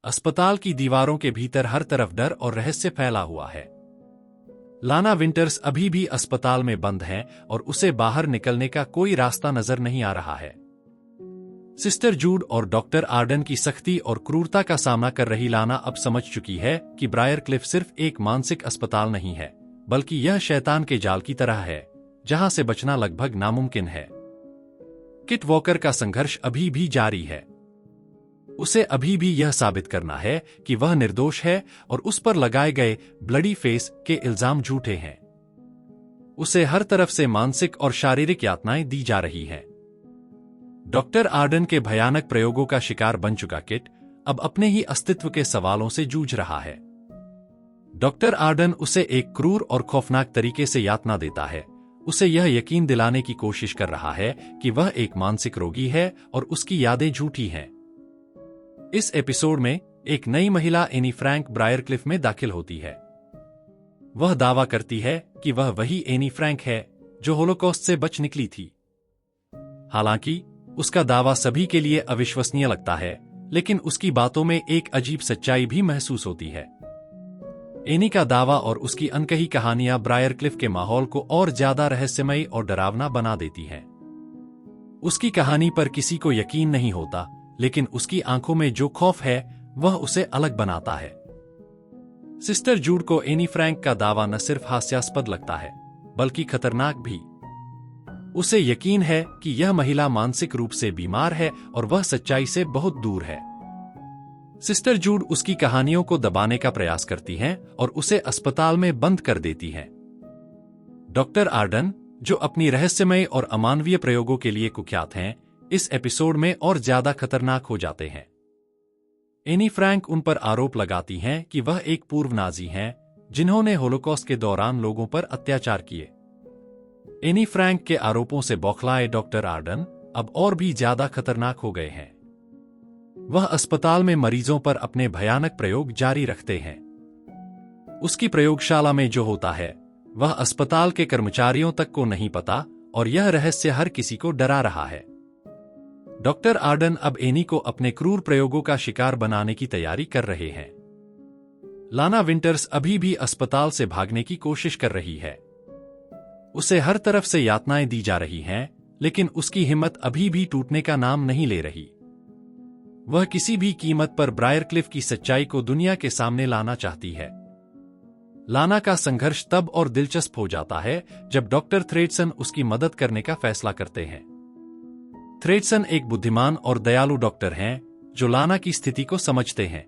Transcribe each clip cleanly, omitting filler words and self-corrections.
अस्पताल की दीवारों के भीतर हर तरफ डर और रहस्य फैला हुआ है। लाना विंटर्स अभी भी अस्पताल में बंद है और उसे बाहर निकलने का कोई रास्ता नजर नहीं आ रहा है। सिस्टर जूड और डॉक्टर आर्डन की सख्ती और क्रूरता का सामना कर रही लाना अब समझ चुकी है कि ब्रायर क्लिफ सिर्फ एक मानसिक अस्पताल नहीं है, बल्कि यह शैतान के जाल की तरह है, जहां से बचना लगभग नामुमकिन है। किट वॉकर का संघर्ष अभी भी जारी है। उसे अभी भी यह साबित करना है कि वह निर्दोष है और उस पर लगाए गए ब्लडी फेस के इल्जाम झूठे हैं। उसे हर तरफ से मानसिक और शारीरिक यातनाएं दी जा रही हैं। डॉक्टर आर्डन के भयानक प्रयोगों का शिकार बन चुका किट अब अपने ही अस्तित्व के सवालों से जूझ रहा है। डॉक्टर आर्डन उसे एक क्रूर और खौफनाक तरीके से यातना देता है, उसे यह यकीन दिलाने की कोशिश कर रहा है कि वह एक मानसिक रोगी है और उसकी यादें झूठी हैं। इस एपिसोड में एक नई महिला एनी फ्रैंक ब्रायर क्लिफ में दाखिल होती है। वह दावा करती है कि वह वही एनी फ्रैंक है जो होलोकॉस्ट से बच निकली थी। हालांकि उसका दावा सभी के लिए अविश्वसनीय लगता है, लेकिन उसकी बातों में एक अजीब सच्चाई भी महसूस होती है। एनी का दावा और उसकी अनकही कहानियां ब्रायर क्लिफ के माहौल को और ज्यादा रहस्यमयी और डरावना बना देती हैं। उसकी कहानी पर किसी को यकीन नहीं होता, लेकिन उसकी आंखों में जो खौफ है वह उसे अलग बनाता है। सिस्टर जूड को एनी फ्रैंक का दावा न सिर्फ हास्यास्पद लगता है, बल्कि खतरनाक भी। उसे यकीन है कि यह महिला मानसिक रूप से बीमार है और वह सच्चाई से बहुत दूर है। सिस्टर जूड उसकी कहानियों को दबाने का प्रयास करती हैं और उसे अस्पताल में बंद कर देती हैं। डॉक्टर आर्डन, जो अपनी रहस्यमय और अमानवीय प्रयोगों के लिए कुख्यात हैं, इस एपिसोड में और ज्यादा खतरनाक हो जाते हैं। एनी फ्रैंक उन पर आरोप लगाती हैं कि वह एक पूर्व नाजी हैं, जिन्होंने होलोकॉस्ट के दौरान लोगों पर अत्याचार किए। एनी फ्रैंक के आरोपों से बौखलाए डॉक्टर आर्डन अब और भी ज्यादा खतरनाक हो गए हैं। वह अस्पताल में मरीजों पर अपने भयानक प्रयोग जारी रखते हैं। उसकी प्रयोगशाला में जो होता है वह अस्पताल के कर्मचारियों तक को नहीं पता, और यह रहस्य हर किसी को डरा रहा है। डॉक्टर आर्डन अब एनी को अपने क्रूर प्रयोगों का शिकार बनाने की तैयारी कर रहे हैं। लाना विंटर्स अभी भी अस्पताल से भागने की कोशिश कर रही है। उसे हर तरफ से यातनाएं दी जा रही हैं, लेकिन उसकी हिम्मत अभी भी टूटने का नाम नहीं ले रही। वह किसी भी कीमत पर ब्रायर क्लिफ की सच्चाई को दुनिया के सामने लाना चाहती है। लाना का संघर्ष तब और दिलचस्प हो जाता है जब डॉक्टर थ्रेडसन उसकी मदद करने का फैसला करते हैं। थ्रेडसन एक बुद्धिमान और दयालु डॉक्टर हैं जो लाना की स्थिति को समझते हैं।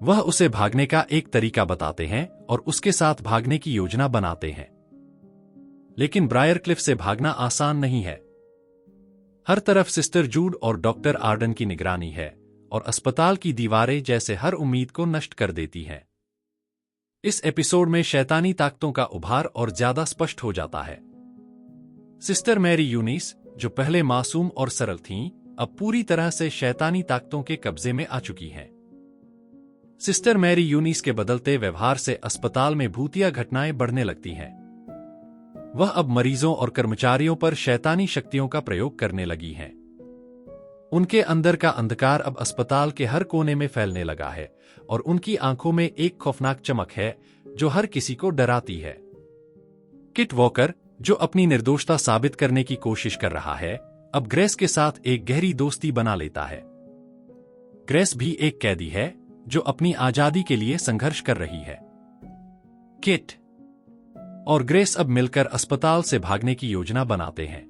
वह उसे भागने का एक तरीका बताते हैं और उसके साथ भागने की योजना बनाते हैं। लेकिन ब्रायर क्लिफ से भागना आसान नहीं है। हर तरफ सिस्टर जूड और डॉक्टर आर्डन की निगरानी है और अस्पताल की दीवारें जैसे हर उम्मीद को नष्ट कर देती हैं। इस एपिसोड में शैतानी ताकतों का उभार और ज्यादा स्पष्ट हो जाता है। सिस्टर मैरी यूनिस, जो पहले मासूम और सरल थीं, अब पूरी तरह से शैतानी ताकतों के कब्जे में आ चुकी हैं। सिस्टर मैरी यूनिस के बदलते व्यवहार से अस्पताल में भूतिया घटनाएं बढ़ने लगती हैं। वह अब मरीजों और कर्मचारियों पर शैतानी शक्तियों का प्रयोग करने लगी हैं। उनके अंदर का अंधकार अब अस्पताल के हर कोने में फैलने लगा है और उनकी आंखों में एक खौफनाक चमक है जो हर किसी को डराती है। किट वॉकर, जो अपनी निर्दोषता साबित करने की कोशिश कर रहा है, अब ग्रेस के साथ एक गहरी दोस्ती बना लेता है। ग्रेस भी एक कैदी है जो अपनी आजादी के लिए संघर्ष कर रही है। किट और ग्रेस अब मिलकर अस्पताल से भागने की योजना बनाते हैं।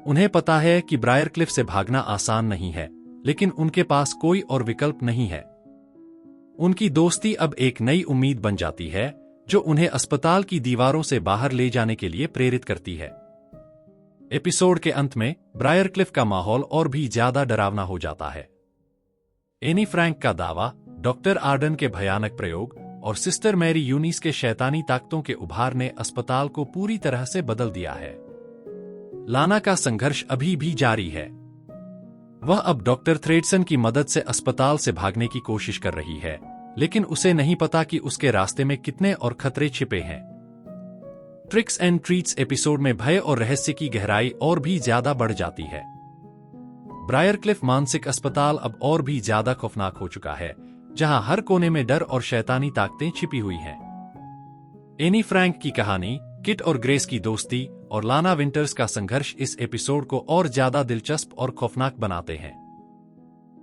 उन्हें पता है कि ब्रायर क्लिफ से भागना आसान नहीं है, लेकिन उनके पास कोई और विकल्प नहीं है। उनकी दोस्ती अब एक नई उम्मीद बन जाती है जो उन्हें अस्पताल की दीवारों से बाहर ले जाने के लिए प्रेरित करती है। एपिसोड के अंत में ब्रायर क्लिफ का माहौल और भी ज्यादा डरावना हो जाता है। एनी फ्रैंक का दावा, डॉक्टर आर्डन के भयानक प्रयोग और सिस्टर मैरी यूनिस के शैतानी ताकतों के उभार ने अस्पताल को पूरी तरह से बदल दिया है। लाना का संघर्ष अभी भी जारी है। वह अब डॉक्टर थ्रेडसन की मदद से अस्पताल से भागने की कोशिश कर रही है, लेकिन उसे नहीं पता कि उसके रास्ते में कितने और खतरे छिपे हैं। ट्रिक्स एंड ट्रीट्स एपिसोड में भय और रहस्य की गहराई और भी ज्यादा बढ़ जाती है। ब्रायरक्लिफ मानसिक अस्पताल अब और भी ज्यादा खौफनाक हो चुका है, जहां हर कोने में डर और शैतानी ताकतें छिपी हुई हैं। एनी फ्रैंक की कहानी, किट और ग्रेस की दोस्ती और लाना विंटर्स का संघर्ष इस एपिसोड को और ज्यादा दिलचस्प और खौफनाक बनाते हैं।